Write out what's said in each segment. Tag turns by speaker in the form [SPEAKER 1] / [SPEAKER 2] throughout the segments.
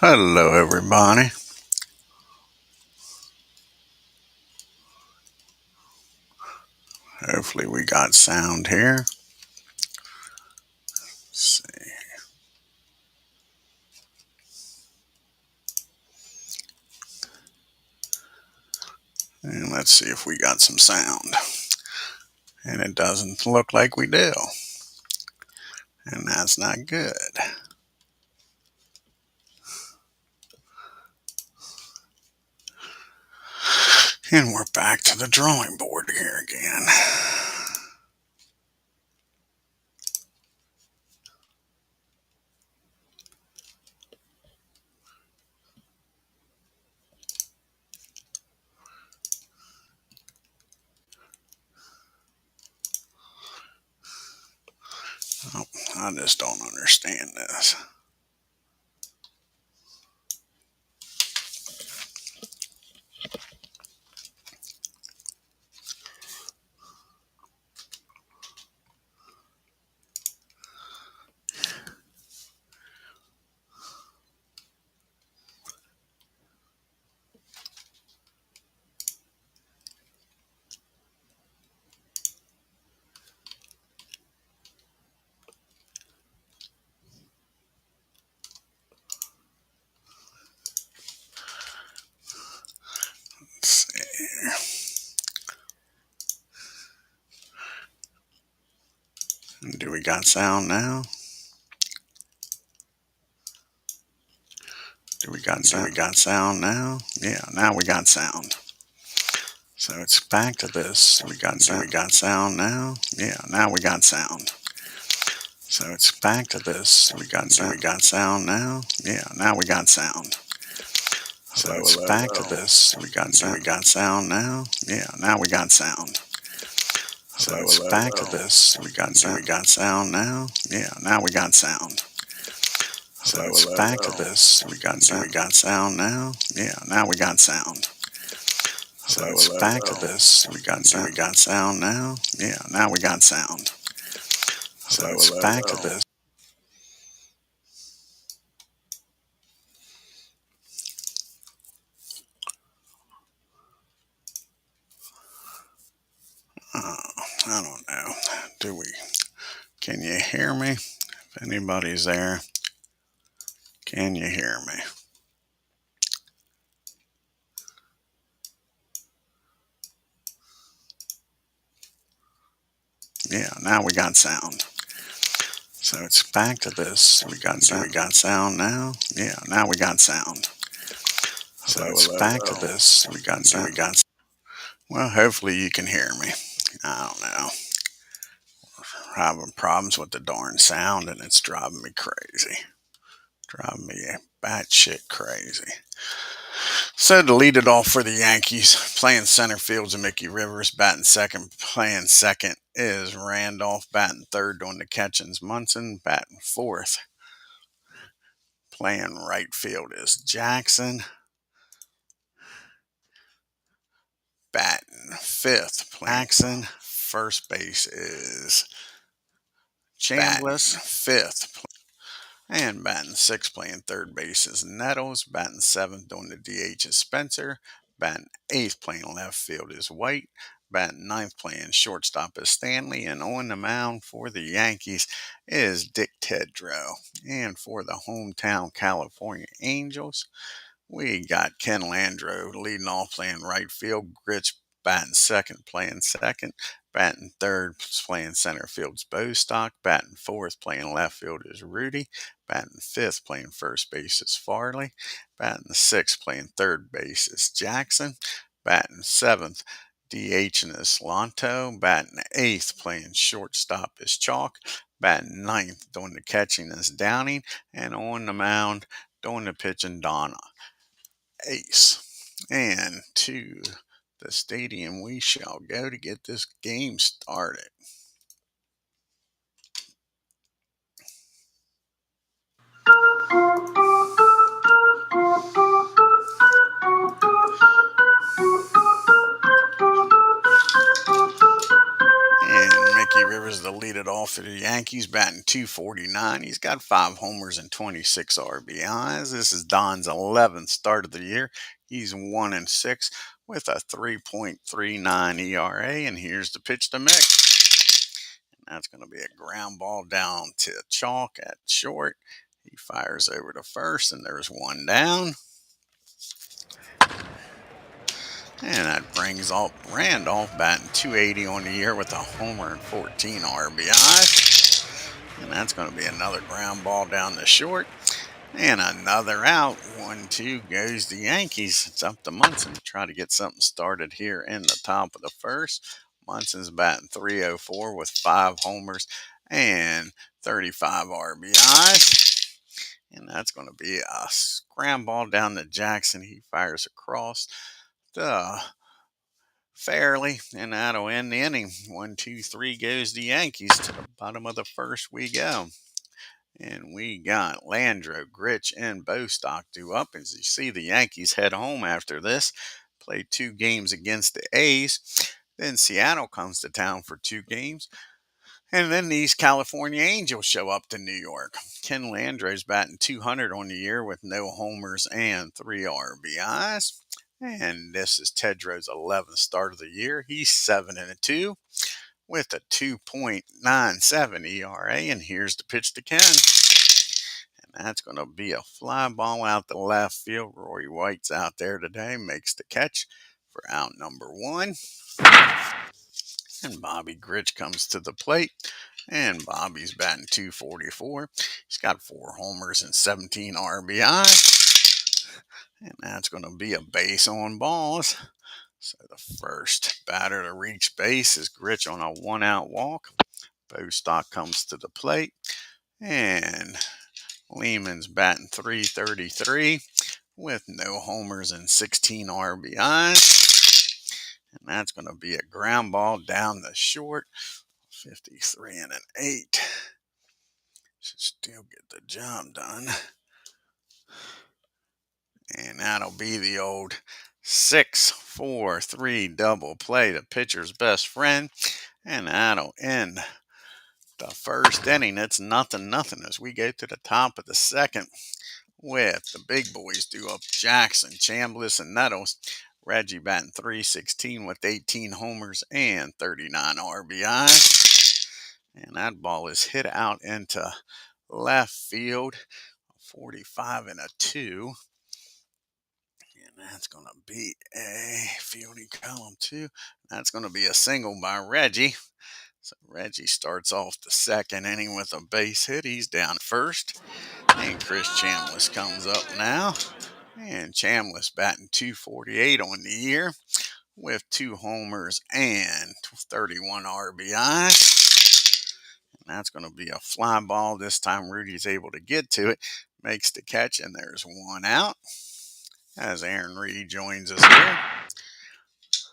[SPEAKER 1] Hello, everybody. Hopefully, we got sound here. Let's see. And let's see if we got some sound. And it doesn't look like we do. And that's not good. And we're back to the drawing board here again. Oh, I just don't understand this. Let's see. Do we got sound now? Do we got sound now? Yeah, now we got sound. So it's back to this. We got sound now? Yeah, now we got sound. So it's back to this. We got sound now? Yeah, now we got sound. So it's back to this. We got sound now? Yeah, now we got sound. So it's back to this. We got sound now? Yeah, now we got sound. So it's back to this. We got sound now? Yeah, now we got sound. So it's back to this. We got sound now? Yeah, now we got sound. So it's back to this. I don't know. Do we? Can you hear me? If anybody's there, can you hear me? Yeah, now we got sound. So it's back to this. We got sound now? Yeah, now we got sound. So it's back to this. We got well, hopefully you can hear me. I don't know. We're having problems with the darn sound and it's driving me crazy. Driving me batshit crazy. So to lead it off for the Yankees, playing center field's Mickey Rivers, batting second. Playing second is Randolph, batting third on the catching's Munson, batting fourth. Playing right field is Jackson, batting fifth. Jackson, first base is Chambliss, fifth. And batting sixth, playing third base is Nettles. Batting seventh on the DH is Spencer. Batting eighth, playing left field is White. Batting ninth, playing shortstop is Stanley. And on the mound for the Yankees is Dick TIDROW. And for the hometown California Angels, we got Ken Landreau leading off, playing right field. Gritch batting second, playing second. Batting third, playing center field's Bostock. Batting fourth, playing left field is Rudy. Batting fifth, playing first base is Farley. Batting sixth, playing third base is Jackson. Batting seventh, DH is Lanto. Batting eighth, playing shortstop is Chalk. Batting ninth, doing the catching is Downing. And on the mound, doing the pitching, Donna. Ace. And to the stadium we shall go to get this game started. And Mickey Rivers Rivers to lead it off for the Yankees, batting .249. He's got 5 homers and 26 RBIs. This is Don's 11th start of the year. He's 1-6 with a 3.39 ERA. And here's the pitch to Mick. And that's going to be a ground ball down to Chalk at short. He fires over to first, and there's one down. And that brings up Randolph, batting .280 on the year with a homer and 14 RBIs. And that's going to be another ground ball down the short. And another out. 1-2 goes the Yankees. It's up to Munson to try to get something started here in the top of the first. Munson's batting .304 with 5 homers and 35 RBIs. And that's going to be a scram ball down to Jackson. He fires across the fairly, and that'll end the inning. 1-2-3 goes the Yankees. To the bottom of the first we go. And we got Landreau, Grich, and Bostock due up. As you see, the Yankees head home after this. Played 2 games against the A's. Then Seattle comes to town for 2 games. And then these California Angels show up to New York. Ken Landreau's batting .200 on the year with no homers and 3 RBIs. And this is TIDROW's 11th start of the year. He's 7-2 with a 2.97 ERA. And here's the pitch to Ken. And that's going to be a fly ball out the left field. Roy White's out there today, makes the catch for out number 1. And Bobby Grich comes to the plate. And Bobby's batting .244. He's got 4 homers and 17 RBIs. And that's going to be a base on balls. So the first batter to reach base is Grich on a 1-out walk. Bostock comes to the plate. And Lehman's batting .333 with no homers and 16 RBIs. And that's going to be a ground ball down the short. 53 and an 8. Should still get the job done. And that'll be the old 6-4-3 double play, the pitcher's best friend. And that'll end the first inning. It's 0-0 as we go to the top of the second with the big boys due up: Jackson, Chambliss, and Nettles. Reggie batting .316 with 18 homers and 39 RBIs. And that ball is hit out into left field. 45 and a 2. And that's going to be a fielding column 2. That's going to be a single by Reggie. So Reggie starts off the second inning with a base hit. He's down first. And Chris Chambliss comes up now. And Chambliss batting .248 on the year with 2 homers and 31 RBIs. And that's going to be a fly ball. This time Rudy's able to get to it, makes the catch, and there's 1 out. As Aaron Reed joins us here.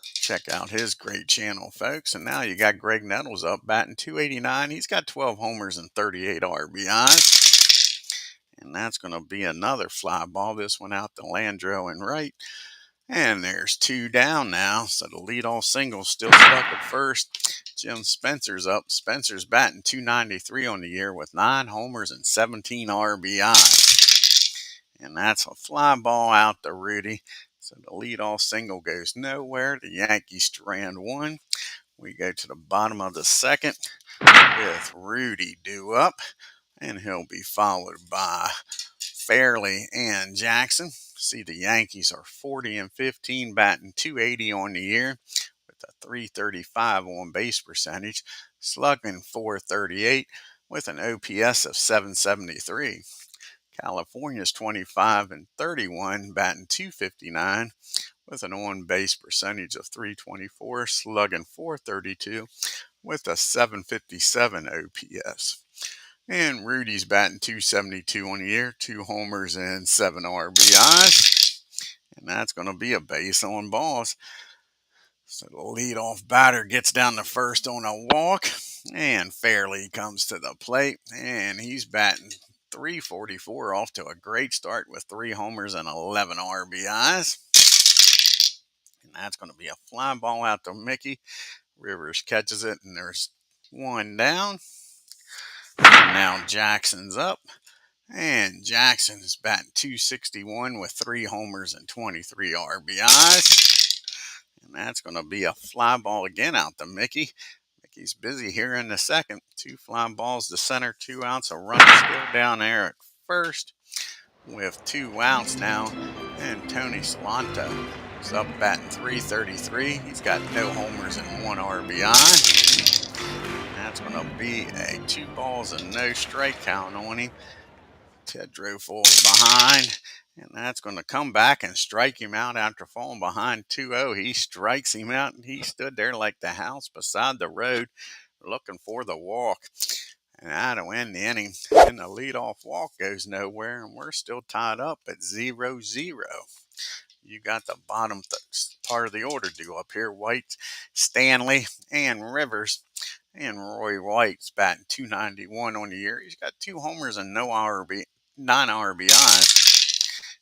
[SPEAKER 1] Check out his great channel, folks. And now you got Greg Nettles up, batting .289. He's got 12 homers and 38 RBIs. And that's going to be another fly ball. This one out to Landreau and right. And there's 2 down now. So the leadoff single still stuck at first. Jim Spencer's up. Spencer's batting .293 on the year with 9 homers and 17 RBIs. And that's a fly ball out to Rudy. So the leadoff single goes nowhere. The Yankees strand 1. We go to the bottom of the second with Rudy due up. And he'll be followed by Fairley and Jackson. See, the Yankees are 40-15, batting .280 on the year with a .335 on base percentage, slugging .438 with an OPS of .773. California's 25-31, batting .259 with an on-base percentage of .324, slugging .432 with a .757 OPS. And Rudy's batting .272 on the year, 2 homers and 7 RBIs. And that's going to be a base on balls. So the leadoff batter gets down to first on a walk. And Fairley comes to the plate. And he's batting .344, off to a great start with 3 homers and 11 RBIs. And that's going to be a fly ball out to Mickey. Rivers catches it, and there's one down. And now Jackson's up. And Jackson is batting .261 with 3 homers and 23 RBIs. And that's going to be a fly ball again out to Mickey. Mickey's busy here in the second. 2 fly balls to center, 2 outs. A run still down there at first with 2 outs now. And Tony Solante is up batting .333. He's got no homers and 1 RBI. That's going to be a 2 balls and no strike count on him. TIDROW falls behind, and that's going to come back and strike him out after falling behind 2-0. He strikes him out, and he stood there like the house beside the road looking for the walk. And that'll end the inning. And the leadoff walk goes nowhere, and we're still tied up at 0-0. You got the bottom part of the order due up here. White, Stanley, and Rivers. And Roy White's batting .291 on the year. He's got 2 homers and 9 RBIs.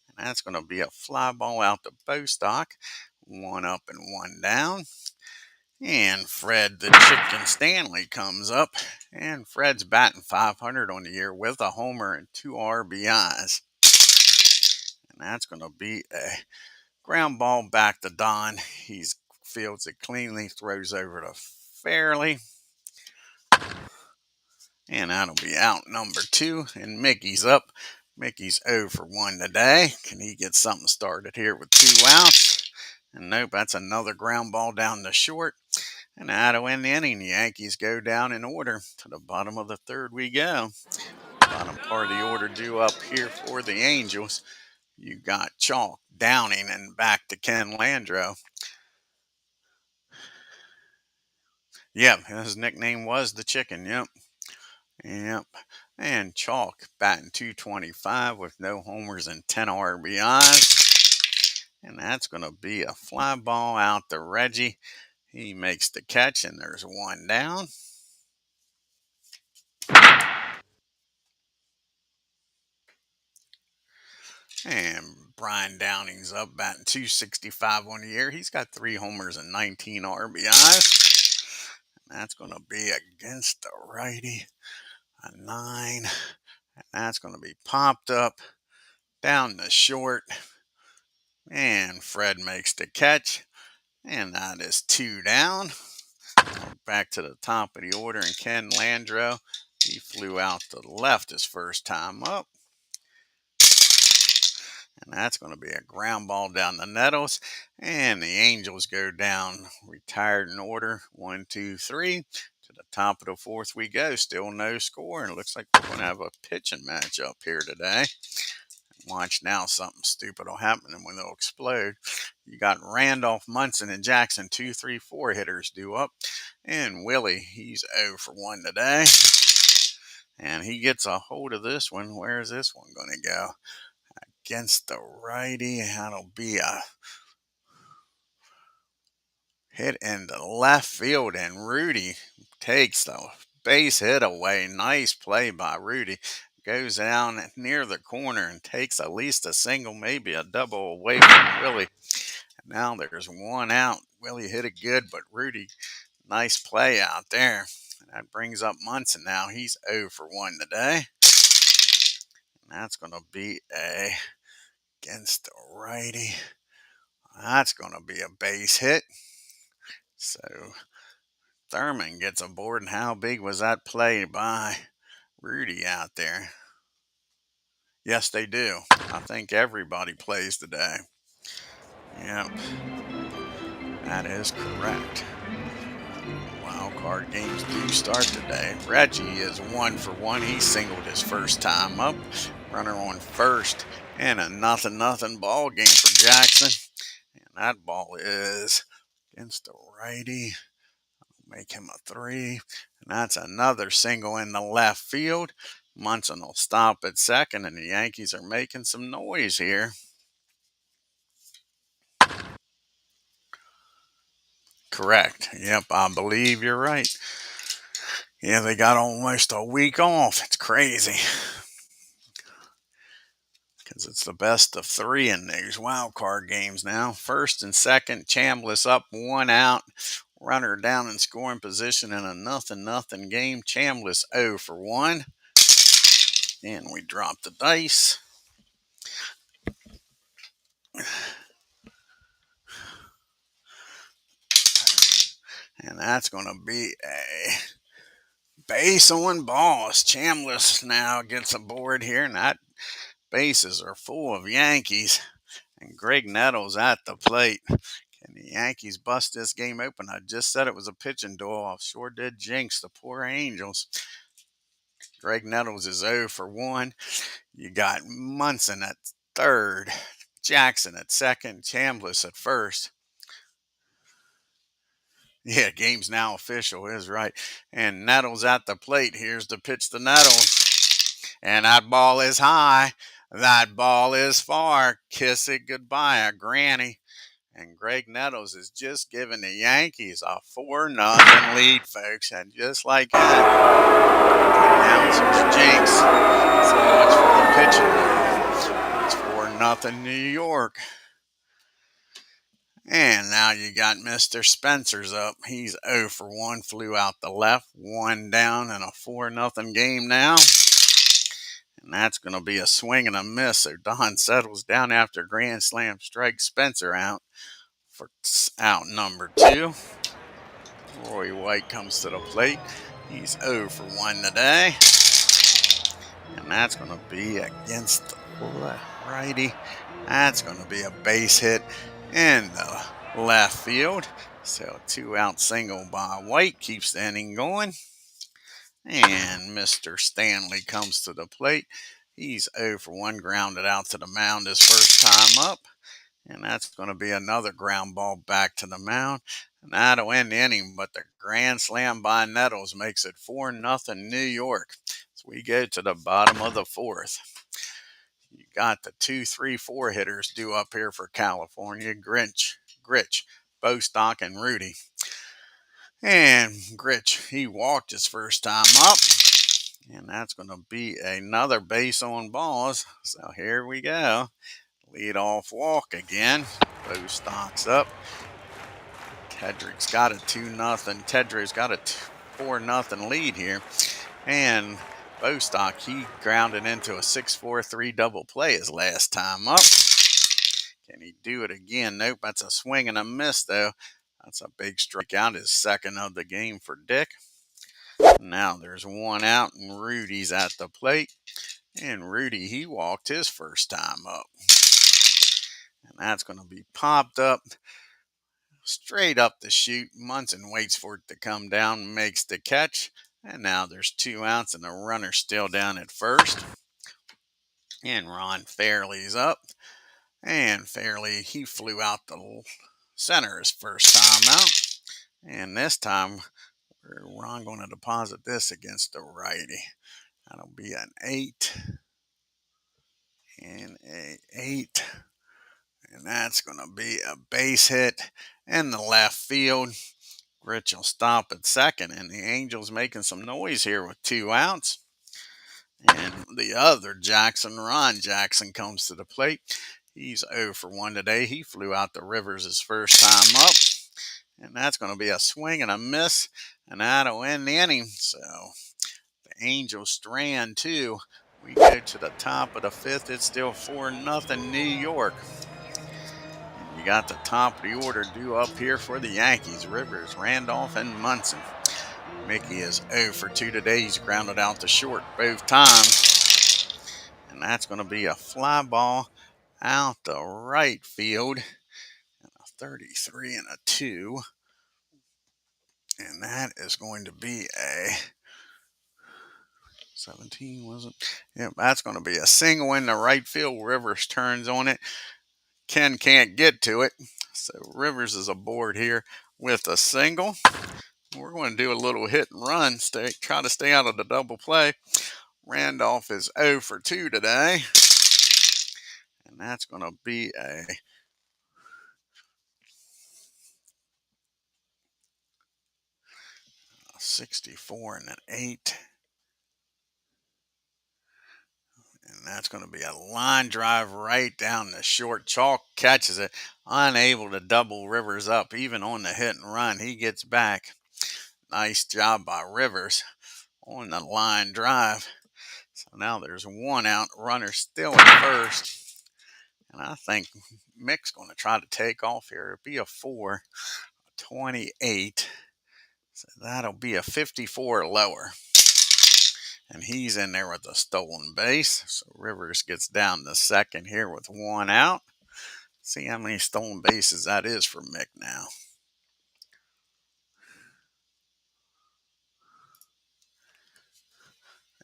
[SPEAKER 1] And that's going to be a fly ball out to Bostock. 1 up and 1 down. And Fred the Chicken Stanley comes up. And Fred's batting .500 on the year with a homer and 2 RBIs. And that's going to be a ground ball back to Don. He fields it cleanly, throws over to Fairley. And that'll be out number 2. And Mickey's up. Mickey's 0 for 1 today. Can he get something started here with 2 outs? And nope, that's another ground ball down the short. And that'll end the inning. The Yankees go down in order. To the bottom of the third we go. Bottom part of the order due up here for the Angels. You got Chalk, Downing, and back to Ken Landreau. Yep, his nickname was the Chicken. Yep. And Chalk batting .225 with no homers and 10 RBIs. And that's going to be a fly ball out to Reggie. He makes the catch, and there's 1 down. And Brian Downing's up batting .265 on the year. He's got 3 homers and 19 RBIs. And that's going to be against the righty. A 9. And that's going to be popped up down the short. And Fred makes the catch. And that is 2 down. Back to the top of the order. And Ken Landreau, he flew out to the left his first time up. And that's going to be a ground ball down the Nettles. And the Angels go down retired in order. 1, 2, 3. To the top of the fourth we go. Still no score. And it looks like we're going to have a pitching match up here today. Watch now, something stupid will happen and when they'll explode. You got Randolph, Munson, and Jackson, 2, 3, 4 hitters due up. And Willie, he's 0 for 1 today. And he gets a hold of this one. Where is this one going to go? Against the righty. That'll be a hit in the left field. And Rudy takes the base hit away. Nice play by Rudy. Goes down near the corner and takes at least a single, maybe a double away from Willie. Now there's 1 out. Willie hit it good, but Rudy, nice play out there. That brings up Munson now. He's 0 for 1 today. And that's going to be against the righty. That's going to be a base hit. So Thurman gets aboard. And how big was that play by Rudy out there? Yes, they do. I think everybody plays today. Yep. That is correct. Wild card games do start today. Reggie is 1 for 1. He singled his first time up. Runner on first. And a 0-0 ball game for Jackson. And that ball is against the righty. Make him a 3. And that's another single in the left field. Munson will stop at second, and the Yankees are making some noise here. Correct. Yep, I believe you're right. Yeah, they got almost a week off. It's crazy. Because it's the best of 3 in these wild card games now. First and second, Chambliss up, 1 out. runner down in scoring position in a 0-0 game. Chambliss 0 for 1. And we drop the dice. And that's going to be a base on balls. Chambliss now gets aboard here, and that bases are full of Yankees. And Greg Nettles at the plate. Can the Yankees bust this game open? I just said it was a pitching duel. Sure did jinx the poor Angels. Greg Nettles is 0 for 1. You got Munson at third, Jackson at second, Chambliss at first. Yeah, game's now official, is right. And Nettles at the plate. Here's the pitch to Nettles. And that ball is high. That ball is far. Kiss it goodbye, a granny. And Greg Nettles is just giving the Yankees a 4-0 lead, folks. And just like that, the announcers jinx. So much for the pitching. It's 4-0 New York. And now you got Mr. Spencer's up. He's 0 for 1, flew out the left, 1 down in a 4-0 game now. And that's going to be a swing and a miss. So Don settles down after grand slam strike Spencer out for out number 2. Roy White comes to the plate. He's 0 for 1 today. And that's going to be against the righty. That's going to be a base hit in the left field. So a 2-out single by White keeps the inning going. And Mr. Stanley comes to the plate. He's 0 for 1, grounded out to the mound his first time up. And that's going to be another ground ball back to the mound. And that'll end the inning, but the grand slam by Nettles makes it 4-0 New York. So we go to the bottom of the 4th. You got the 2, 3, 4 hitters due up here for California. Gritch, Bostock, and Rudy. And Gritch, he walked his first time up. And that's going to be another base on balls. So here we go. Leadoff walk again. Bostock's up. Tedrow's got a 2-0. Tedrow's got a 4-0 lead here. And Bostock, he grounded into a 6-4-3 double play his last time up. Can he do it again? Nope, that's a swing and a miss, though. That's a big strikeout, his second of the game for Dick. Now there's 1 out, and Rudy's at the plate. And Rudy, he walked his first time up. And that's going to be popped up straight up the chute. Munson waits for it to come down, makes the catch. And now there's 2 outs, and the runner's still down at first. And Ron Fairley's up. And Fairley, he flew out the center his first time out. And this time, Ron going to deposit this against the righty. That'll be an 8. And a 8. And that's going to be a base hit in the left field. Rich will stop at second, and the Angels making some noise here with 2 outs. And the other Jackson, Ron Jackson, comes to the plate. He's 0 for 1 today. He flew out the Rivers his first time up. And that's going to be a swing and a miss, and that'll end the inning. So the Angels strand 2. We go to the top of the 5th. It's still 4-0 New York. You got the top of the order due up here for the Yankees. Rivers, Randolph, and Munson. Mickey is 0 for 2 today. He's grounded out to short both times. And that's going to be a fly ball out the right field. And a 33 and a 2. And that is going to be a 17, was it? Yep, that's going to be a single in the right field. Rivers turns on it. Ken can't get to it. So Rivers is aboard here with a single. We're going to do a little hit and run, try to stay out of the double play. Randolph is 0 for 2 today. And that's going to be a 64 and an 8. And That's going to be a line drive right down the short. Chalk catches it, unable to double Rivers up, even on the hit and run. He gets back. Nice job by Rivers on the line drive. So now there's one out, runner still at first. And I think Mick's going to try to take off here. It'll be a 4-28. So that'll be a 54 lower. And he's in there with a stolen base. So Rivers gets down to second here with one out. See how many stolen bases that is for Mick now.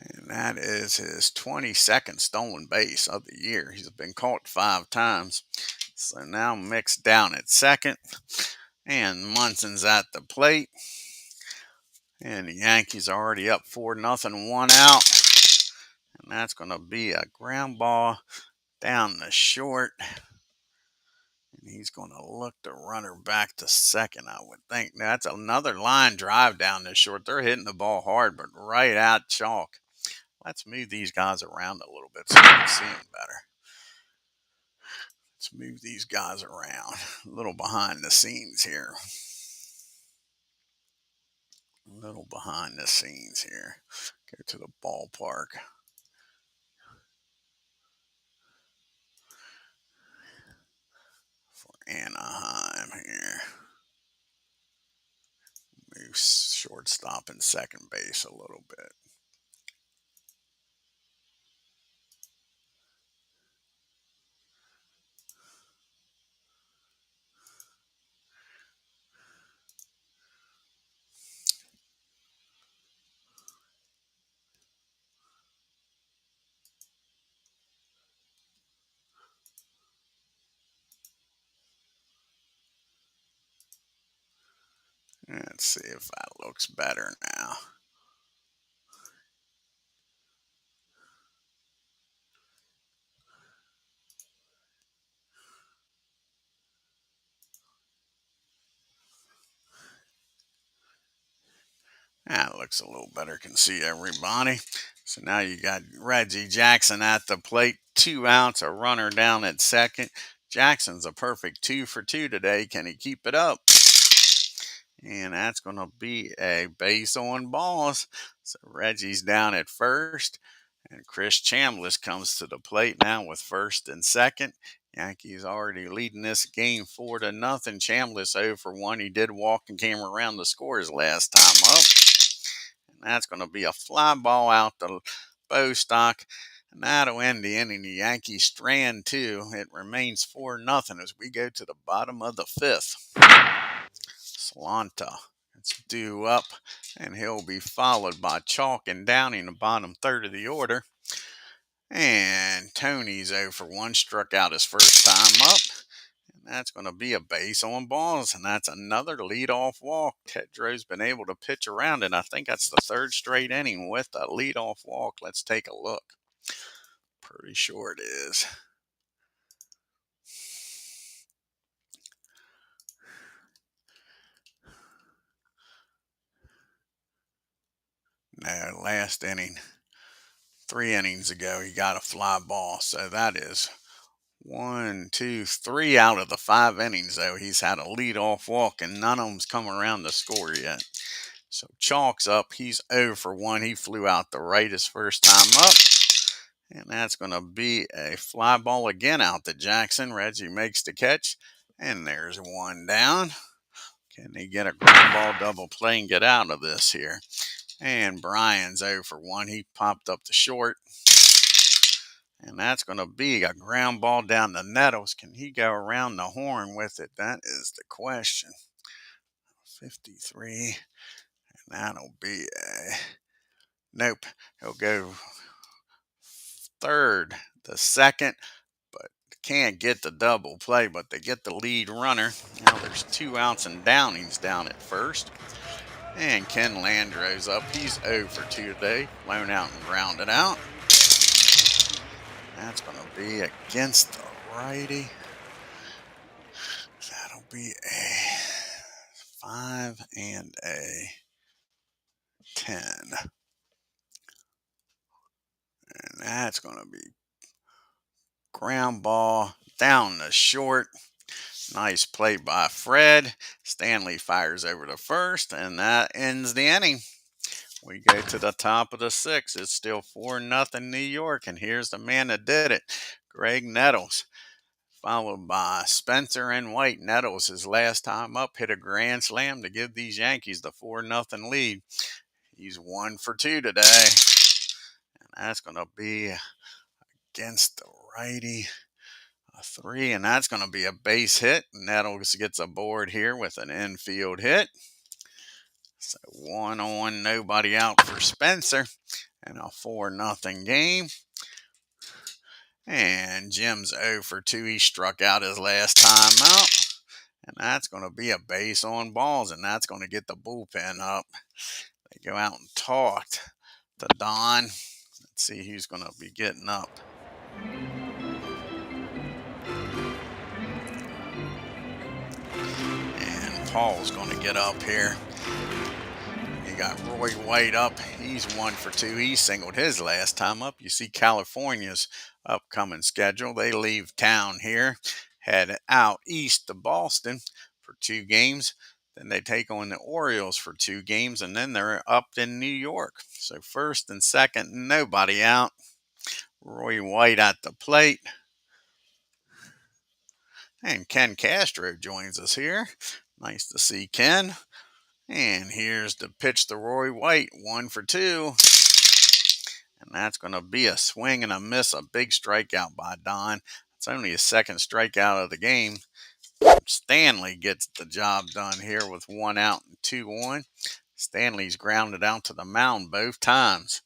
[SPEAKER 1] And that is his 22nd stolen base of the year. He's been caught 5 times. So now Mick's down at second. And Munson's at the plate. And the Yankees are already up 4-0, one out. And that's going to be a ground ball down the short. And he's going to look the runner back to second, I would think. Now, that's another line drive down the short. They're hitting the ball hard, but right at chalk. Let's move these guys around a little bit so you can see them better. Let's move these guys around. A little behind the scenes here. A little behind the scenes here. Go to the ballpark. For Anaheim here. Move shortstop and second base a little bit. Let's see if that looks better now. That looks a little better. Can see everybody. So now you got Reggie Jackson at the plate. 2 outs, a runner down at second. Jackson's a perfect 2 for 2 today. Can he keep it up? And that's going to be a base on balls. So Reggie's down at first. And Chris Chambliss comes to the plate now with first and second. Yankees already leading this game 4-0. Chambliss 0 for 1. He did walk and came around the scores last time up. And that's going to be a fly ball out to Bostock. And that'll end the inning. The Yankees strand 2. It remains 4-0 as we go to the bottom of the 5th. Slanta it's due up, and he'll be followed by Chalk and Downing, the bottom third of the order. And Tony's 0 for 1, struck out his first time up. And that's going to be a base on balls, and that's another leadoff walk. TIDROW's been able to pitch around, and I think that's the 3rd straight inning with a leadoff walk. Let's take a look. Pretty sure it is. No, last inning. 3 innings ago, he got a fly ball. So that is 1, 2, 3 out of the 5 innings, though. He's had a leadoff walk, and none of them's come around to score yet. So Chalk's up. He's 0 for 1. He flew out the right his first time up. And that's going to be a fly ball again out to Jackson. Reggie makes the catch. And there's one down. Can he get a ground ball double play and get out of this here? And Brian's 0 for 1. He popped up the short. And that's going to be a ground ball down the nettles. Can he go around the horn with it? That is the question. 53. And that'll be a... Nope. He'll go third to second. But can't get the double play. But they get the lead runner. Now there's 2 outs and Downing's down at first. And Ken Landreau's up. He's 0 for 2 today. Blown out and grounded out. That's going to be against the righty. That'll be a 5 and a 10. And that's going to be Ground ball down the short. Nice play by Fred. Stanley fires over to first, and that ends the inning. We go to the top of the sixth. It's still 4-0 New York, and here's the man that did it, Greg Nettles, followed by Spencer and White. Nettles, his last time up, hit a grand slam to give these Yankees the 4-0 lead. He's 1 for 2 today, and that's going to be against the righty. A 3, and that's going to be a base hit. Nettles gets aboard here with an infield hit. So 1 on, nobody out for Spencer, and a 4-0 game. And Jim's 0 for 2. He struck out his last time out. And that's going to be a base on balls, and that's going to get the bullpen up. They go out and talk to Don. Let's see who's going to be getting up. And Paul's going to get up here. You got Roy White up. He's 1 for 2. He singled his last time up. You see California's upcoming schedule. They leave town here, head out east to Boston for 2 games. Then they take on the Orioles for 2 games, and then they're up in New York. So first and second, nobody out. Roy White at the plate. And Ken Castro joins us here. Nice to see Ken. And here's the pitch to Roy White, 1 for 2. And that's going to be a swing and a miss, a big strikeout by Don. It's only his second strikeout of the game. Stanley gets the job done here with 1 out and 2 on. Stanley's grounded out to the mound both times.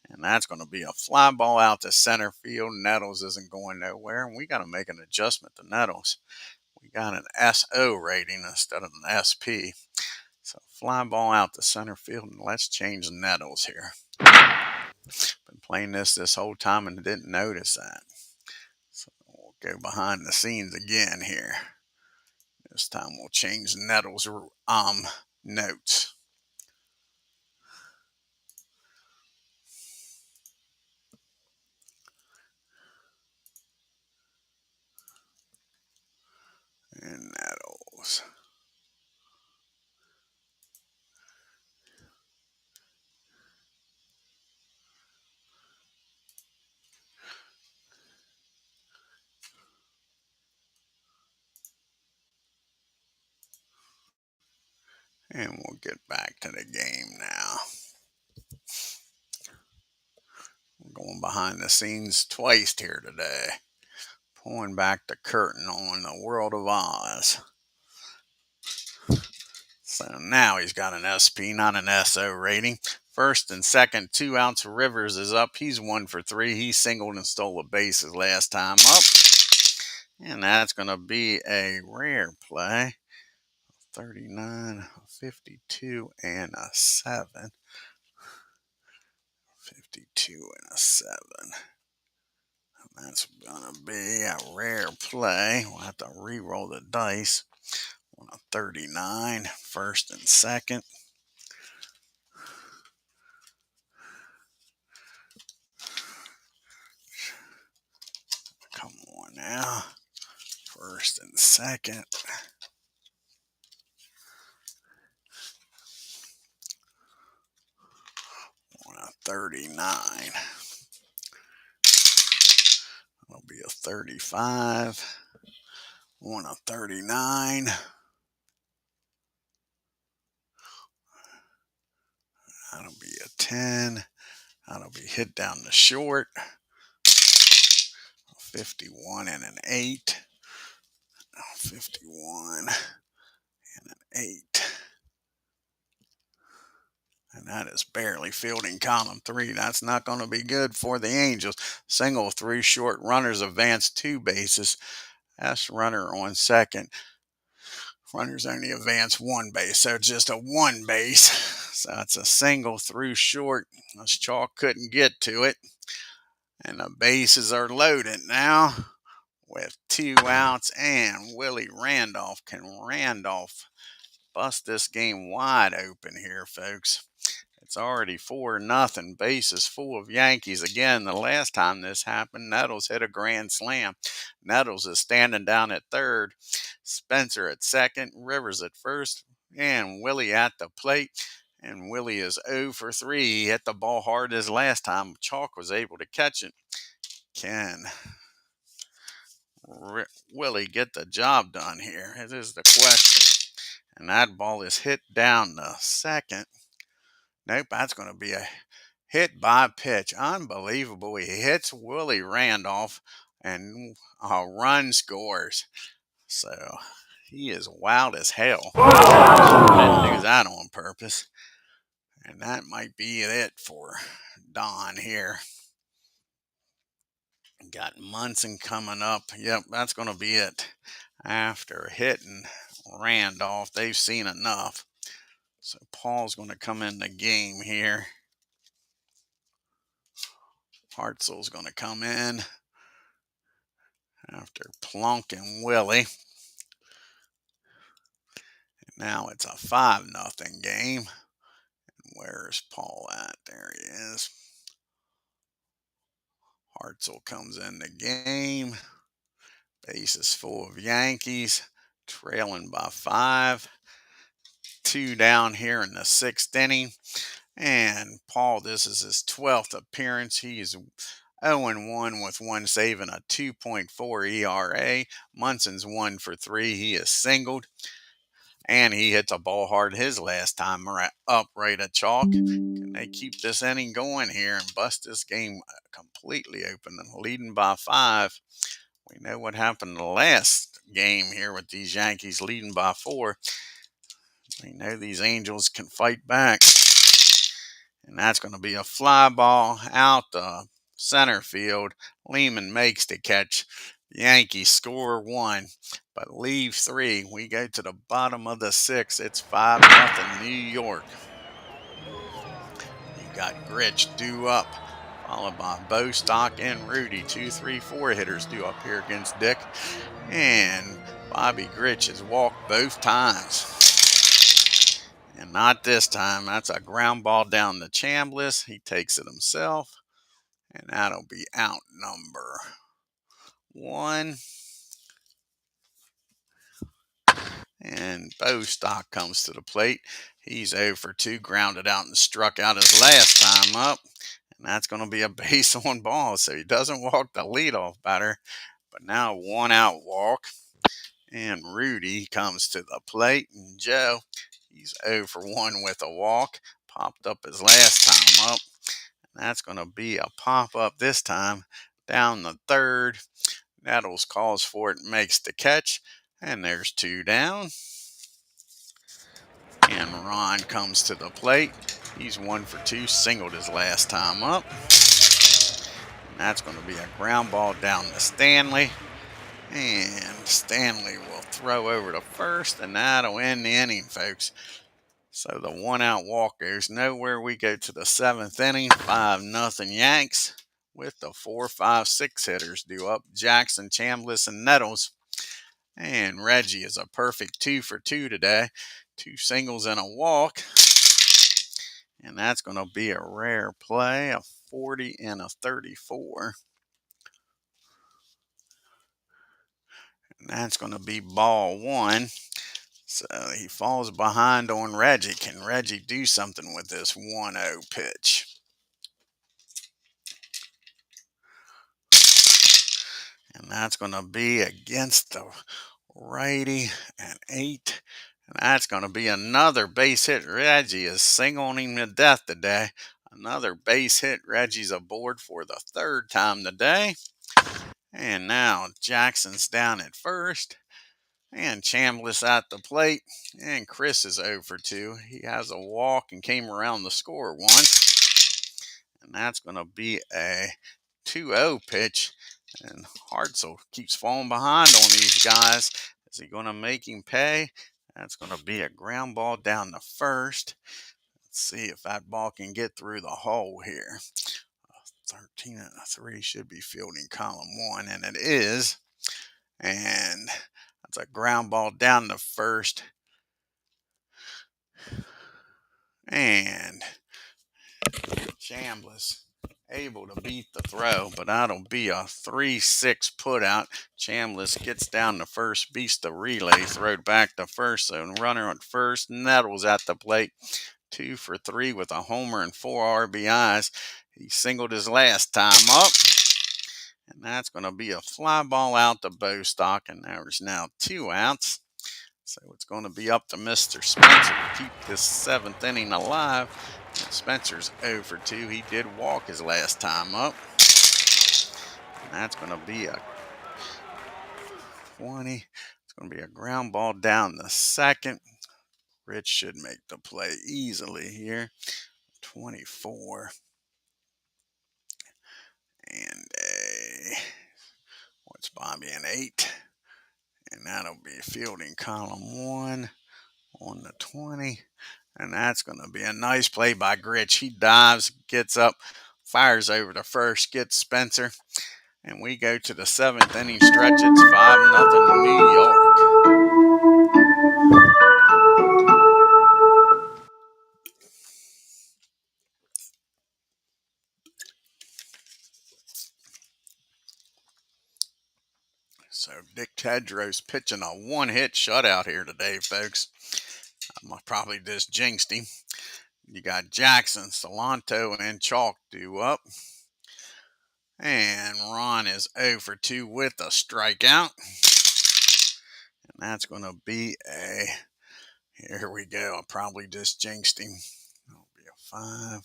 [SPEAKER 1] And that's going to be a fly ball out to center field. Nettles isn't going nowhere, and we got to make an adjustment to Nettles. We got an SO rating instead of an SP. So fly ball out to center field, and let's change Nettles here. Been playing this whole time and didn't notice that. So we'll go behind the scenes again here. This time we'll change Nettles' notes. And Nettles. And we'll get back to the game now. We're going behind the scenes twice here today. Pulling back the curtain on the world of Oz. So now he's got an SP, not an SO rating. First and second, 2 outs. Rivers is up. He's 1 for 3. He singled and stole a base his last time up. And that's going to be a rare play. 39, 52, and a 7. 52 and a 7. And that's going to be a rare play. We'll have to re-roll the dice. On a 39, first and second. Come on now. First and second. On a 39. That'll be a 35. On a 39. That'll be a 10. That'll be hit down the short. A 51 and an 8. 51 and an 8. And that is barely fielding column 3. That's not going to be good for the Angels. Single, 3 short runners advance 2 bases. That's runner on second. Runners only advance 1 base, so it's just a 1 base. So it's a single through short. This chalk couldn't get to it. And the bases are loaded now with 2 outs. And Willie Randolph. Can Randolph bust this game wide open here, folks? It's already 4-0. Bases full of Yankees. Again, the last time this happened, Nettles hit a grand slam. Nettles is standing down at third. Spencer at second. Rivers at first. And Willie at the plate. And Willie is 0 for 3. He hit the ball hard as last time. Chalk was able to catch it. Can Willie get the job done here? It is the question. And that ball is hit down the second. Nope, that's going to be a hit by pitch. Unbelievable. He hits Willie Randolph and a run scores. So he is wild as hell. Didn't do that on purpose. And that might be it for Don here. Got Munson coming up. Yep, that's going to be it. After hitting Randolph, they've seen enough. So Paul's going to come in the game here. Hartzell's going to come in after plunking Willie. And now it's a 5-0 game. Where's Paul at? There he is. Hartzell comes in the game. Base is full of Yankees, trailing by 5. 2 down here in the 6th inning. And Paul, this is his 12th appearance. He is 0-1 with 1 save and a 2.4 ERA. Munson's 1 for 3. He is singled. And he hits a ball hard his last time up right at Chalk. Can they keep this inning going here and bust this game completely open and leading by 5? We know what happened the last game here with these Yankees leading by 4. We know these Angels can fight back. And that's going to be a fly ball out the center field. Lehman makes the catch. The Yankees score 1, but leave 3. We go to the bottom of the 6th. It's 5-0 New York. You got Gritch due up, followed by Bostock and Rudy. 2, 3, 4 hitters due up here against Dick. And Bobby Gritch has walked both times. And not this time. That's a ground ball down to Chambliss. He takes it himself. And that'll be out number 1. And Bostock comes to the plate. He's 0 for 2, grounded out and struck out his last time up. And that's going to be a base on ball. So he doesn't walk the leadoff batter. But now 1-out walk. And Rudy comes to the plate. And Joe, he's 0 for 1 with a walk. Popped up his last time up. And that's going to be a pop-up this time down the 3rd. Nettles calls for it and makes the catch. And there's 2 down. And Ron comes to the plate. He's 1 for 2, singled his last time up. And that's going to be a ground ball down to Stanley. And Stanley will throw over to first, and that'll end the inning, folks. So the 1-out walk goes nowhere. We go to the 7th inning, 5-0 Yanks with the 4, 5, 6 hitters due up. Jackson, Chambliss, and Nettles. And Reggie is a perfect 2 for 2 today. 2 singles and a walk. And that's going to be a rare play, a 40 and a 34. And that's going to be ball 1. So he falls behind on Reggie. Can Reggie do something with this 1-0 pitch? And that's going to be against the righty at 8. And that's going to be another base hit. Reggie is singling him to death today. Another base hit. Reggie's aboard for the 3rd time today. And now Jackson's down at first. And Chambliss at the plate. And Chris is 0 for 2. He has a walk and came around the score once. And that's going to be a 2-0 pitch. And Hartzell keeps falling behind on these guys. Is he going to make him pay? That's going to be a ground ball down the first. Let's see if that ball can get through the hole here. 13 and a 3 should be fielding column 1, and it is. And that's a ground ball down the first. And Chambliss able to beat the throw, but that'll be a 3-6 put out. Chambliss gets down to first, beats the relay, throwed back to first, so runner at first. Nettles at the plate, 2 for 3 with a homer and 4 RBIs. He singled his last time up, and that's going to be a fly ball out to Bostock, and there's now 2 outs. So it's going to be up to Mr. Spencer to keep this 7th inning alive. And Spencer's 0 for 2. He did walk his last time up. And that's going to be a 20. It's going to be a ground ball down the second. Rich should make the play easily here. 24. And what's Bobby, an 8. And that'll be fielding column 1 on the 20. And that's going to be a nice play by Gritch. He dives, gets up, fires over to first, gets Spencer. And we go to the 7th inning stretch. It's 5-0 New York. So Dick TIDROW's pitching a 1-hit shutout here today, folks. I probably just jinxed him. You got Jackson, Salanto, and Chalk due up. And Ron is 0 for 2 with a strikeout. And that's going to be a, here we go. I probably just jinxed him. That'll be a 5.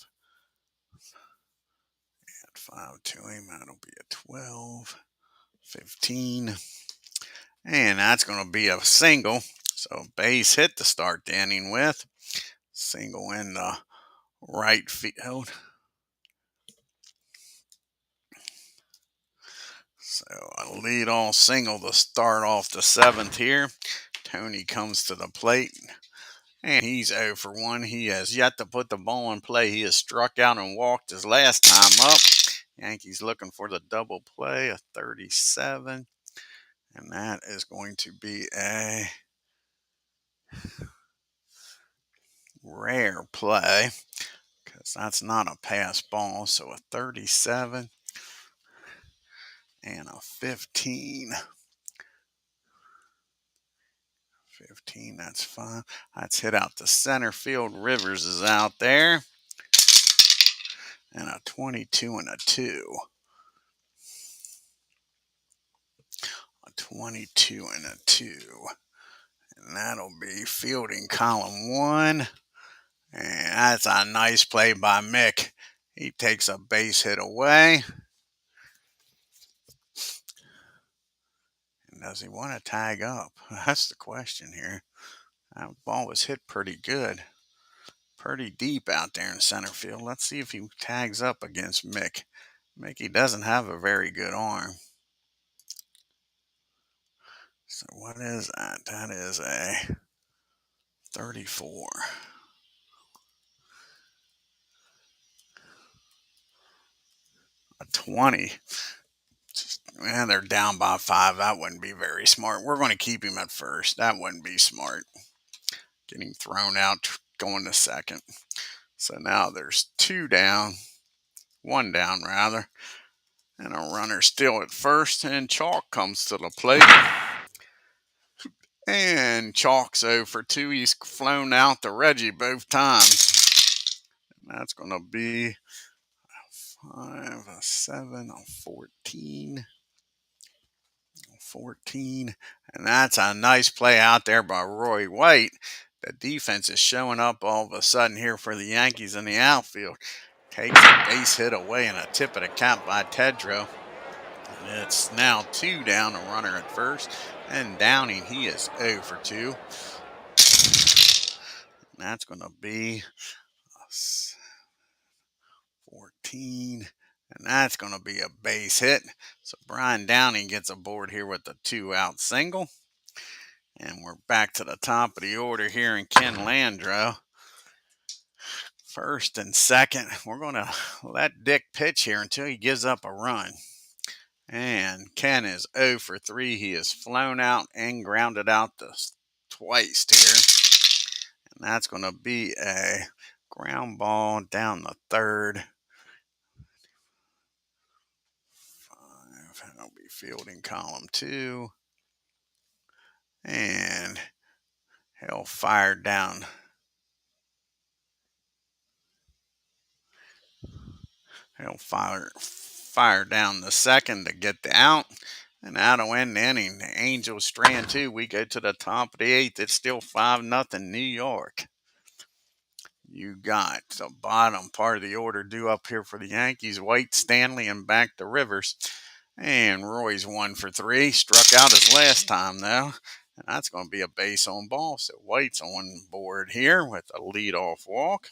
[SPEAKER 1] Add 5 to him. That'll be a 12, 15. And that's going to be a single. So base hit to start the inning with. Single in the right field. So a leadoff single to start off the 7th here. Tony comes to the plate, and he's 0 for 1. He has yet to put the ball in play. He has struck out and walked his last time up. Yankees looking for the double play, a 37. And that is going to be a rare play because that's not a pass ball. So a 37 and a 15. 15, that's fine. That's hit out to center field. Rivers is out there. And a 22 and a 2. A 22 and a 2. And that'll be fielding column 1. And that's a nice play by Mick. He takes a base hit away. And does he want to tag up? That's the question here. That ball was hit pretty good. Pretty deep out there in center field. Let's see if he tags up against Mick. Mickey doesn't have a very good arm. So what is that? That is a 34. A 20. Man, they're down by 5. That wouldn't be very smart. We're going to keep him at first. That wouldn't be smart. Getting thrown out, going to second. So now there's 2 down. 1 down, rather. And a runner still at first. And Chalk comes to the plate. And Chalk's 0 for 2. He's flown out to Reggie both times. And that's going to be 5, a 7, a 14. 14. And that's a nice play out there by Roy White. The defense is showing up all of a sudden here for the Yankees in the outfield. Takes a base hit away and a tip of the cap by TIDROW. And it's now 2 down, a runner at first. And Downing, he is 0 for 2. And that's going to be 14. And that's going to be a base hit. So Brian Downing gets aboard here with a 2-out single. And we're back to the top of the order here in Ken Landreau. First and second. We're going to let Dick pitch here until he gives up a run. And Ken is 0 for 3. He has flown out and grounded out twice here. And that's going to be a ground ball down the third. field in column 2. And he'll fire down. He'll fire down the second to get the out. And that'll end the inning. The Angels strand 2. We go to the top of the 8th. It's still 5-0 New York. You got the bottom part of the order due up here for the Yankees. White, Stanley, and back to Rivers. And Roy's 1 for 3. Struck out his last time, though. And that's going to be a base on ball. So White's on board here with a leadoff walk.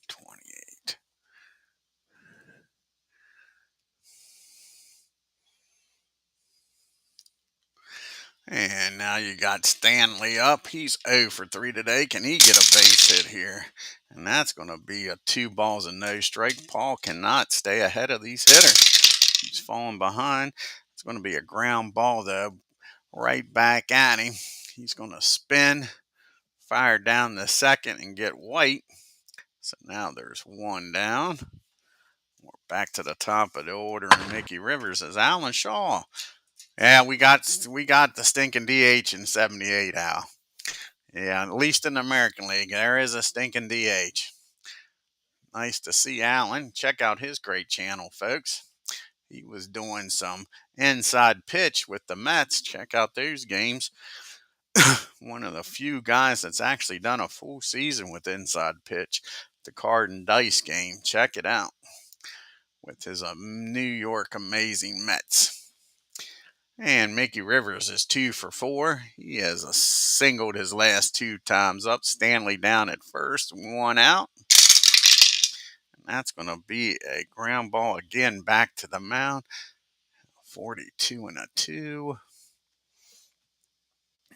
[SPEAKER 1] 28. And now you got Stanley up. He's 0 for 3 today. Can he get a base hit here? And that's going to be a 2 balls and no strike. Paul cannot stay ahead of these hitters. He's falling behind. It's going to be a ground ball, though, right back at him. He's going to spin, fire down the second, and get White. So now there's 1 down. We're back to the top of the order, and Mickey Rivers is Alan Shaw. Yeah, we got the stinking DH in 78, Al. Yeah, at least in the American League, there is a stinking DH. Nice to see Alan. Check out his great channel, folks. He was doing some inside pitch with the Mets. Check out those games. One of the few guys that's actually done a full season with inside pitch. The card and dice game. Check it out. With his New York amazing Mets. And Mickey Rivers is 2 for 4. He has singled his last 2 times up. Stanley down at first, 1 out. And that's going to be a ground ball again back to the mound. 42 and a 2.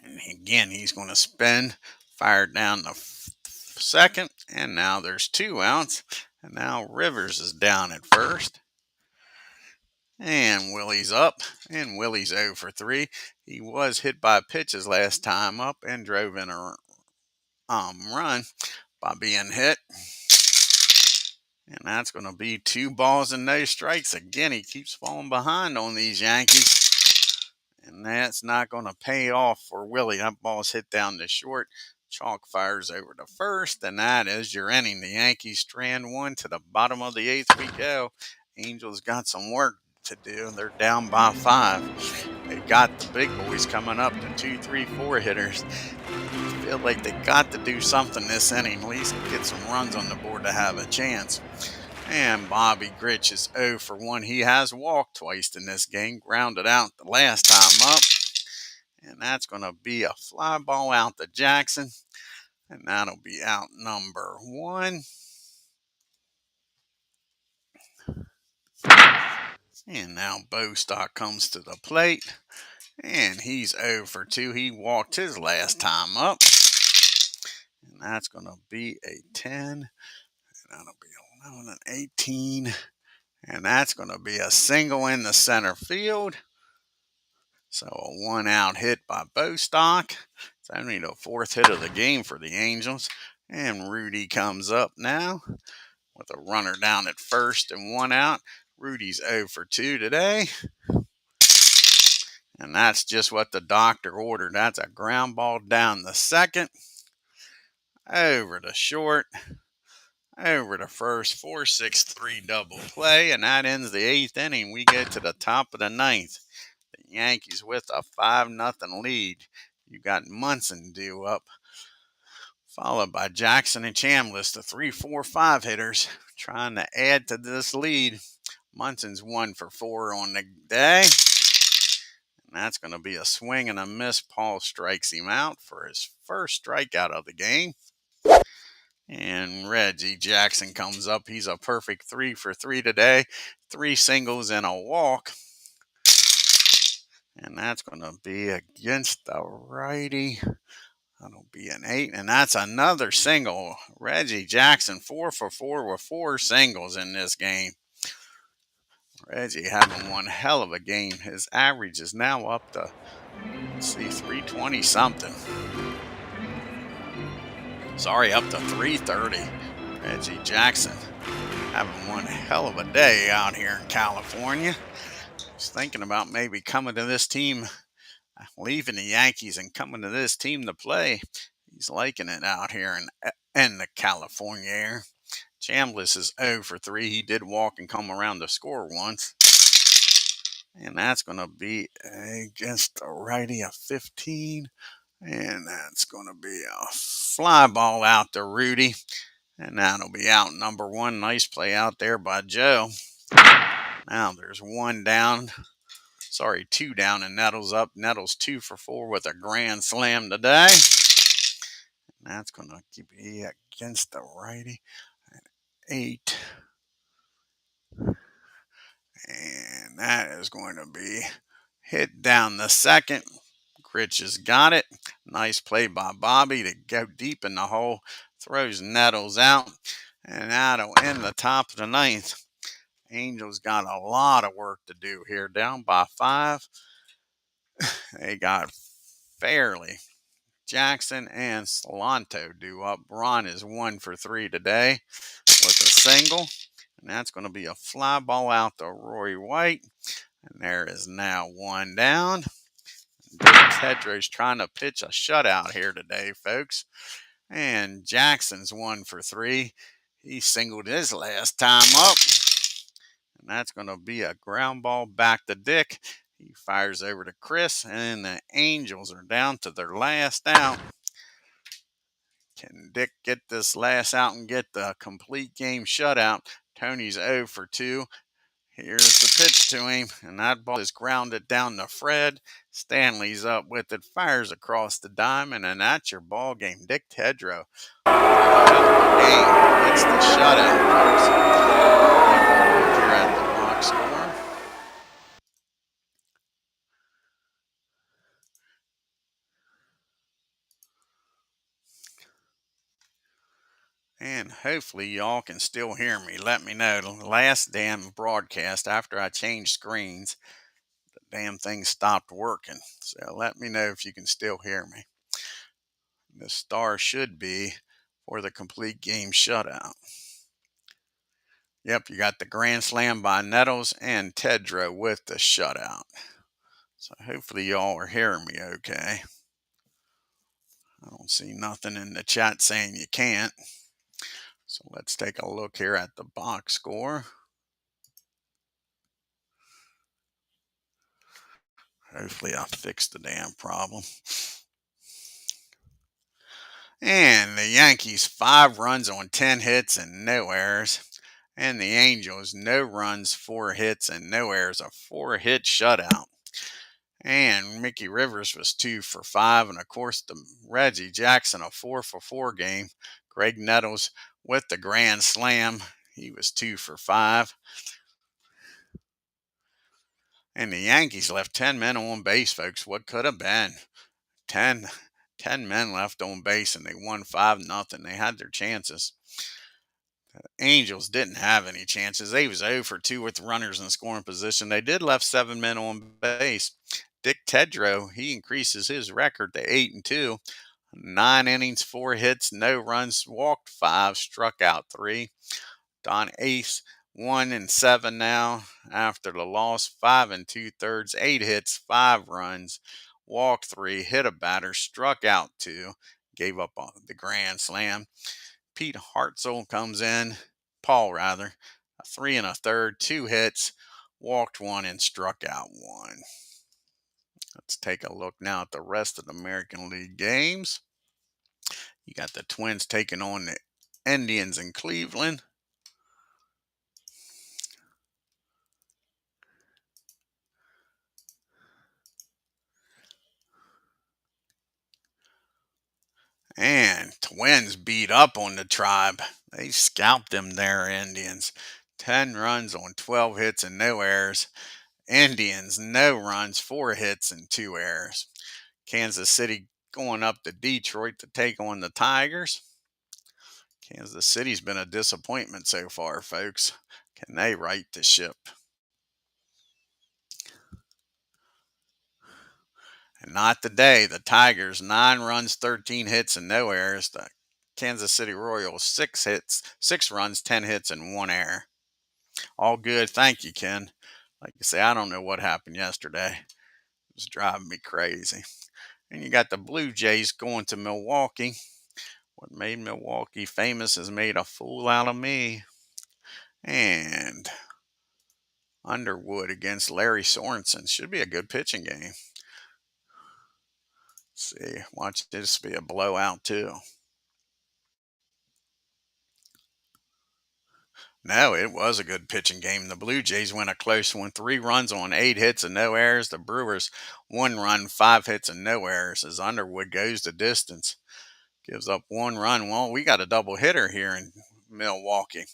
[SPEAKER 1] And again, he's going to spin, fire down the second. And now there's 2 outs. And now Rivers is down at first. And Willie's up, and Willie's 0 for 3. He was hit by a pitch his last time up and drove in a run by being hit. And that's going to be 2 balls and no strikes. Again, he keeps falling behind on these Yankees. And that's not going to pay off for Willie. That ball's hit down to short. Chalk fires over to first, and that is your inning. The Yankees strand 1 to the bottom of the 8th we go. Angels got some work to do. They're down by 5. They got the big boys coming up, the 2, 3, 4 hitters. I feel like they got to do something this inning, at least get some runs on the board to have a chance. And Bobby Grich is 0 for 1. He has walked twice in this game, grounded out the last time up. And that's going to be a fly ball out to Jackson. And that'll be out number 1. And now Bostock comes to the plate. And he's 0 for 2. He walked his last time up. And that's going to be a 10. And that'll be 11 and 18. And that's going to be a single in the center field. So a 1 out hit by Bostock. It's only the 4th hit of the game for the Angels. And Rudy comes up now with a runner down at first and 1 out. Rudy's 0 for 2 today. And that's just what the doctor ordered. That's a ground ball down the second. Over to short. Over to first. 4-6-3 double play. And that ends the 8th inning. We get to the top of the 9th. The Yankees with a 5-0 lead. You got Munson due up. Followed by Jackson and Chambliss, the 3, 4, 5 hitters. Trying to add to this lead. Munson's 1 for 4 on the day. And that's going to be a swing and a miss. Paul strikes him out for his first strikeout of the game. And Reggie Jackson comes up. He's a perfect 3 for 3 today. 3 singles and a walk. And that's going to be against the righty. That'll be an 8. And that's another single. Reggie Jackson, 4 for 4 with 4 singles in this game. Reggie having one hell of a game. His average is now up to, let's see, 320 something. Sorry, up to 330. Reggie Jackson having one hell of a day out here in California. He's thinking about maybe coming to this team, leaving the Yankees and coming to this team to play. He's liking it out here in the California air. Chambliss is 0 for 3. He did walk and come around to score once. And that's going to be against a righty of 15. And that's going to be a fly ball out to Rudy. And that'll be out number 1. Nice play out there by Joe. Now there's 1 down. Sorry, 2 down and Nettles up. Nettles 2 for 4 with a grand slam today. And that's going to be against the righty. 8. And that is going to be hit down the second. Gritch has got it. Nice play by Bobby to go deep in the hole. Throws Nettles out. And that'll end the top of the 9th. Angels got a lot of work to do here. Down by 5. They got Fairley, Jackson, and Solano due up. Ron is 1 for 3 today with a single. And that's going to be a fly ball out to Roy White. And there is now 1 down. TIDROW's trying to pitch a shutout here today, folks. And Jackson's 1 for 3. He singled his last time up. And that's going to be a ground ball back to Dick. He fires over to Chris, and the Angels are down to their last out. Can Dick get this last out and get the complete game shutout? Tony's 0 for 2. Here's the pitch to him, and that ball is grounded down to Fred. Stanley's up with it, fires across the diamond, and that's your ball game. Dick TIDROW. Game. It's the shutout, folks. Take a look here at the box score. And hopefully y'all can still hear me. Let me know. The last damn broadcast, after I changed screens, the damn thing stopped working. So let me know if you can still hear me. The star should be for the complete game shutout. Yep, you got the grand slam by Nettles and TIDROW with the shutout. So hopefully y'all are hearing me okay. I don't see nothing in the chat saying you can't. So let's take a look here at the box score. Hopefully I fixed the damn problem. And the Yankees 5 runs on 10 hits and no errors. And the Angels no runs, 4 hits and no errors. A 4-hit shutout. And Mickey Rivers was 2 for 5. And of course, the Reggie Jackson, a 4 for 4 game. Greg Nettles with the grand slam. He was 2 for 5. And the Yankees left 10 men on base, folks. What could have been? 10 men left on base, and they won 5-0. They had their chances. The Angels didn't have any chances. They was 0 for 2 with runners in scoring position. They did left 7 men on base. Dick TIDROW, he increases his record to 8-2. 9 innings, 4 hits, no runs, walked 5, struck out 3. Don Ace 1-7 now after the loss, 5 2/3, 8 hits, 5 runs, walked 3, hit a batter, struck out 2, gave up on the grand slam. Pete Hartzell comes in, Paul rather, a 3 1/3, 2 hits, walked 1 and struck out 1. Let's take a look now at the rest of the American League games. You got the Twins taking on the Indians in Cleveland. And Twins beat up on the Tribe. They scalped them there, Indians. 10 runs on 12 hits and no errors. Indians, no runs, 4 hits and 2 errors. Kansas City going up to Detroit to take on the Tigers. Kansas City's been a disappointment so far, folks. Can they right the ship? And not today. The Tigers, 9 runs, 13 hits, and no errors. The Kansas City Royals, 6 runs, 10 hits, and 1 error. All good. Thank you, Ken. Like I say, I don't know what happened yesterday. It was driving me crazy. And you got the Blue Jays going to Milwaukee. What made Milwaukee famous has made a fool out of me. And Underwood against Larry Sorensen. Should be a good pitching game. Let's see, watch this be a blowout too. No, it was a good pitching game. The Blue Jays went a close one, 3 runs on 8 hits and no errors. The Brewers 1 run, 5 hits and no errors as Underwood goes the distance. Gives up 1 run. Well, we got a double hitter here in Milwaukee.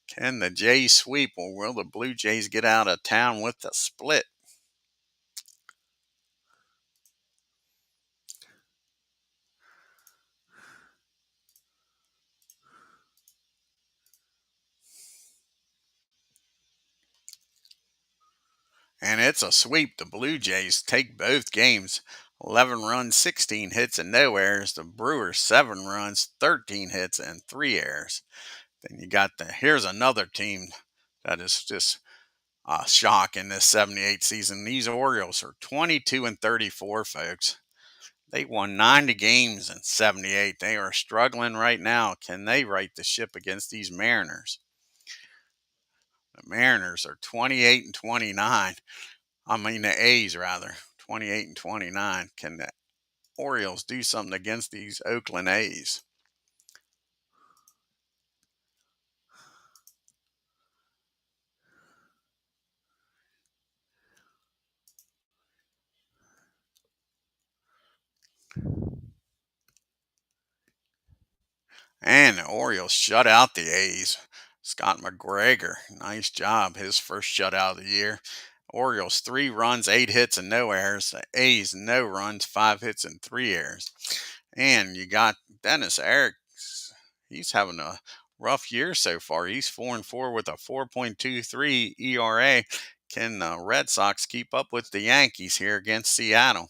[SPEAKER 1] Can the Jays sweep, or will the Blue Jays get out of town with the split? And it's a sweep. The Blue Jays take both games. 11 runs, 16 hits, and no errors. The Brewers, 7 runs, 13 hits, and 3 errors. Then you got here's another team that is just a shock in this 78 season. These Orioles are 22-34, folks. They won 90 games in 78. They are struggling right now. Can they right the ship against these Mariners? The Mariners are 28-29. I mean, the A's rather, 28-29. Can the Orioles do something against these Oakland A's? And the Orioles shut out the A's. Scott McGregor, nice job. His first shutout of the year. Orioles 3 runs, 8 hits, and no errors. The A's no runs, 5 hits, and 3 errors. And you got Dennis Eric. He's having a rough year so far. He's 4-4 with a 4.23 ERA. Can the Red Sox keep up with the Yankees here against Seattle?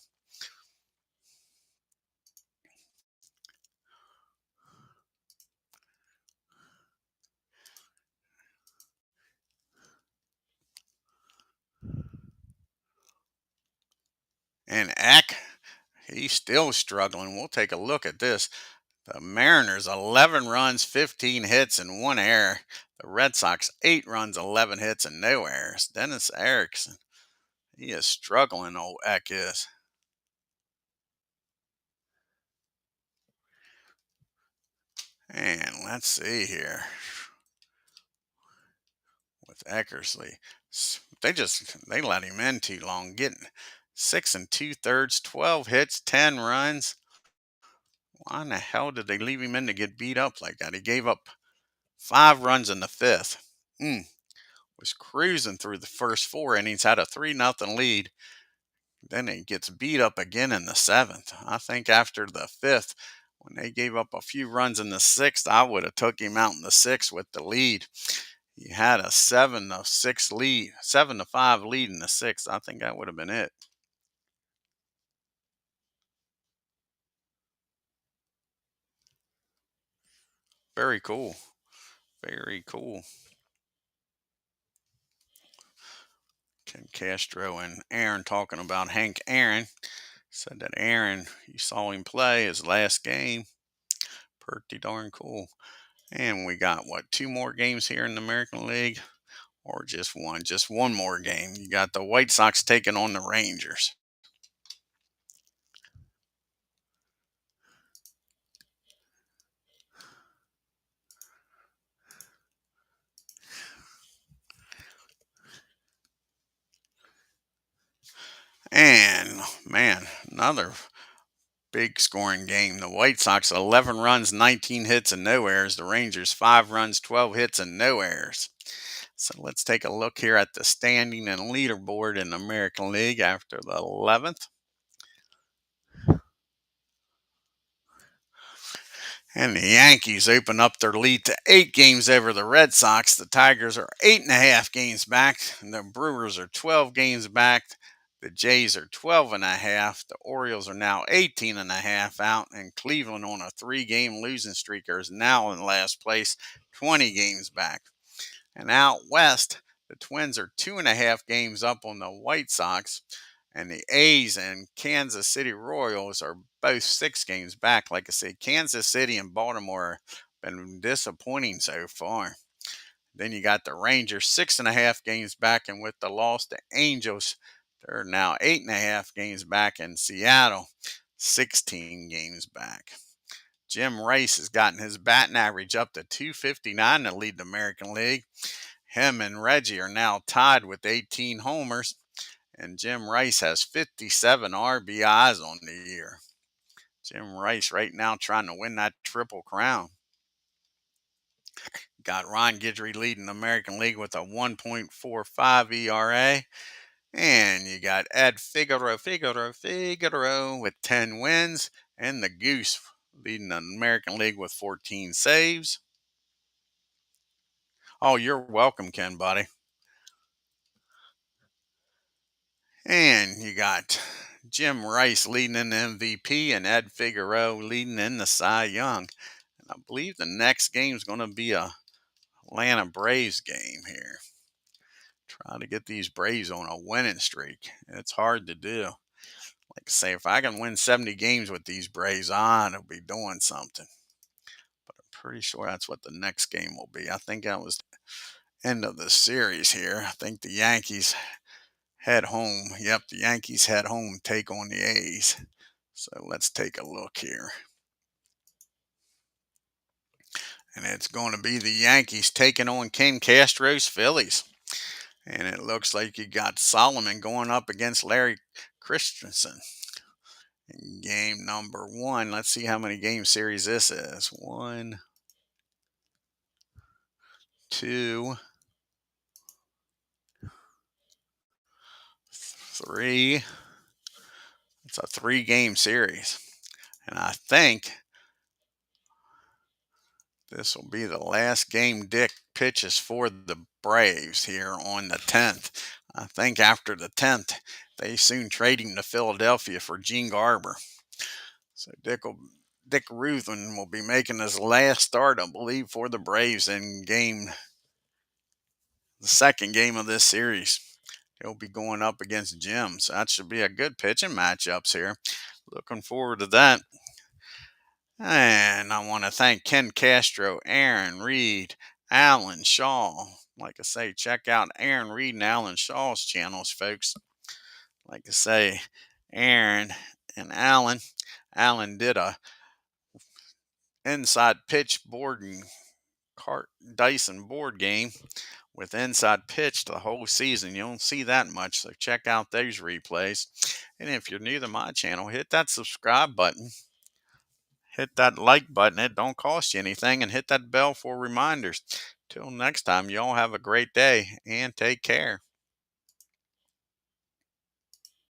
[SPEAKER 1] And Eck, he's still struggling. We'll take a look at this. The Mariners, 11 runs, 15 hits, and 1 error. The Red Sox, 8 runs, 11 hits, and no errors. Dennis Erickson, he is struggling, old Eck is. And let's see here with Eckersley. They let him in too long, getting 6 2/3, 12 hits, 10 runs. Why in the hell did they leave him in to get beat up like that? He gave up 5 runs in the 5th. Was cruising through the first 4 innings, had a 3-0 lead. Then he gets beat up again in the 7th. I think after the 5th, when they gave up a few runs in the 6th, I would have took him out in the 6th with the lead. He had a 7-6 lead, 7-5 lead in the 6th. I think that would have been it. Very cool. Very cool. Ken Castro and Aaron talking about Hank Aaron. Said that Aaron, you saw him play his last game. Pretty darn cool. And we got, what, 2 more games here in the American League? Or just one? Just one more game. You got the White Sox taking on the Rangers. And, man, another big scoring game. The White Sox, 11 runs, 19 hits, and no errors. The Rangers, 5 runs, 12 hits, and no errors. So let's take a look here at the standing and leaderboard in the American League after the 11th. And the Yankees open up their lead to 8 games over the Red Sox. The Tigers are 8.5 games back. And the Brewers are 12 games back. The Jays are 12.5. The Orioles are now 18.5 out. And Cleveland, on a 3-game losing streak, is now in last place, 20 games back. And out west, The Twins are 2.5 games up on the White Sox, and the A's and Kansas City Royals are both 6 games back. Like I said, Kansas City and Baltimore have been disappointing so far. Then you got the Rangers 6.5 games back, and with the loss to Angels, they're now 8.5 games back, in Seattle 16 games back. Jim Rice has gotten his batting average up to 259 to lead the American League. Him and Reggie are now tied with 18 homers, and Jim Rice has 57 RBIs on the year. Jim Rice right now trying to win that Triple Crown. Got Ron Guidry leading the American League with a 1.45 ERA. And you got Ed Figueroa with 10 wins. And the Goose leading the American League with 14 saves. Oh, you're welcome, Ken, buddy. And you got Jim Rice leading in the MVP and Ed Figueroa leading in the Cy Young. And I believe the next game is going to be a Atlanta Braves game here. Try to get these Braves on a winning streak. It's hard to do. Like I say, if I can win 70 games with these Braves on, I'll be doing something. But I'm pretty sure that's what the next game will be. I think that was the end of the series here. I think the Yankees head home. Yep, the Yankees head home, take on the A's. So let's take a look here. And it's going to be the Yankees taking on Ken Castro's Phillies. And it looks like you got Solomon going up against Larry Christensen. In game number 1, let's see how many game series this is. 1, 2, 3. It's a 3-game series. And I think this will be the last game Dick pitches for the Braves here on the 10th. I think after the 10th, they soon trade him to Philadelphia for Gene Garber. So Dick Ruthven will be making his last start, I believe, for the Braves in the second game of this series. He'll be going up against Jim. So that should be a good pitching matchups here. Looking forward to that. And I want to thank Ken Castro, Aaron Reed, Alan Shaw. Like I say, check out Aaron Reed and Alan Shaw's channels, folks. Like I say, Aaron and Alan did a inside pitch board and dice and board game with inside pitch the whole season. You don't see that much, so check out those replays. And if you're new to my channel, hit that subscribe button. Hit that like button. It don't cost you anything. And hit that bell for reminders. Till next time, y'all have a great day and take care.